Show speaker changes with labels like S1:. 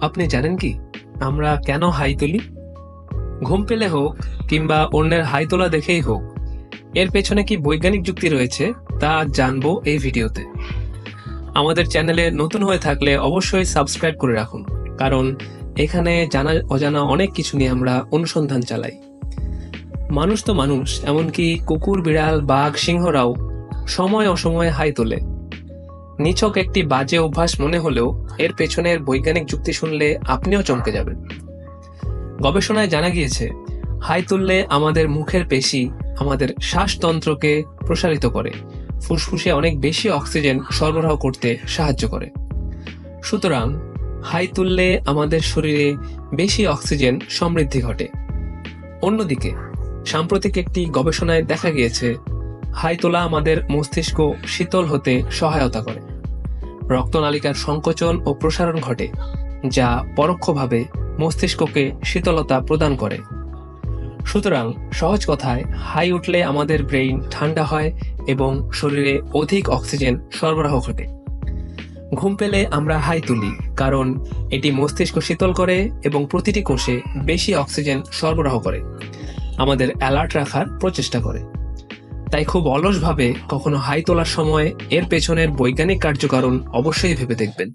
S1: আপনি জানেন কি আমরা কেন হাই তুলি? ঘুম পেলে হোক কিংবা অন্যের হাই তোলা দেখেই হোক, এর পেছনে কি বৈজ্ঞানিক যুক্তি রয়েছে তা জানবো এই ভিডিওতে। আমাদের চ্যানেলে নতুন হয়ে থাকলে অবশ্যই সাবস্ক্রাইব করে রাখুন, কারণ এখানে জানা অজানা অনেক কিছু নিয়ে আমরা অনুসন্ধান চালাই। মানুষ তো মানুষ, এমনকি কুকুর, বিড়াল, বাঘ, সিংহরাও সময় অসময়ে হাই তোলে। নিছক একটি বাজে অভ্যাস মনে হলেও এর পেছনের বৈজ্ঞানিক যুক্তি শুনলে আপনিও চমকে যাবেন। গবেষণায় জানা গিয়েছে, হাই তুললে আমাদের মুখের পেশি আমাদের শ্বাসতন্ত্রকে প্রসারিত করে, ফুসফুসে অনেক বেশি অক্সিজেন সরবরাহ করতে সাহায্য করে। সুতরাং হাই তুললে আমাদের শরীরে বেশি অক্সিজেন সমৃদ্ধি ঘটে। অন্যদিকে সাম্প্রতিক একটি গবেষণায় দেখা গিয়েছে, হাই তোলা আমাদের মস্তিষ্ক শীতল হতে সহায়তা করে। রক্তনালিকার সংকোচন ও প্রসারণ ঘটে, যা পরোক্ষভাবে মস্তিষ্ককে শীতলতা প্রদান করে। সুতরাং সহজ কথায়, হাই উঠলে আমাদের ব্রেইন ঠান্ডা হয় এবং শরীরে অধিক অক্সিজেন সরবরাহ ঘটে। ঘুম পেলে আমরা হাই তুলি কারণ এটি মস্তিষ্ক শীতল করে এবং প্রতিটি কোষে বেশি অক্সিজেন সরবরাহ করে, আমাদের অ্যালার্ট রাখার প্রচেষ্টা করে। তাই খুব অলসভাবে কখনো হাই তোলার সময় এর পেছনের বৈজ্ঞানিক কার্যকারণ অবশ্যই ভেবে দেখবেন।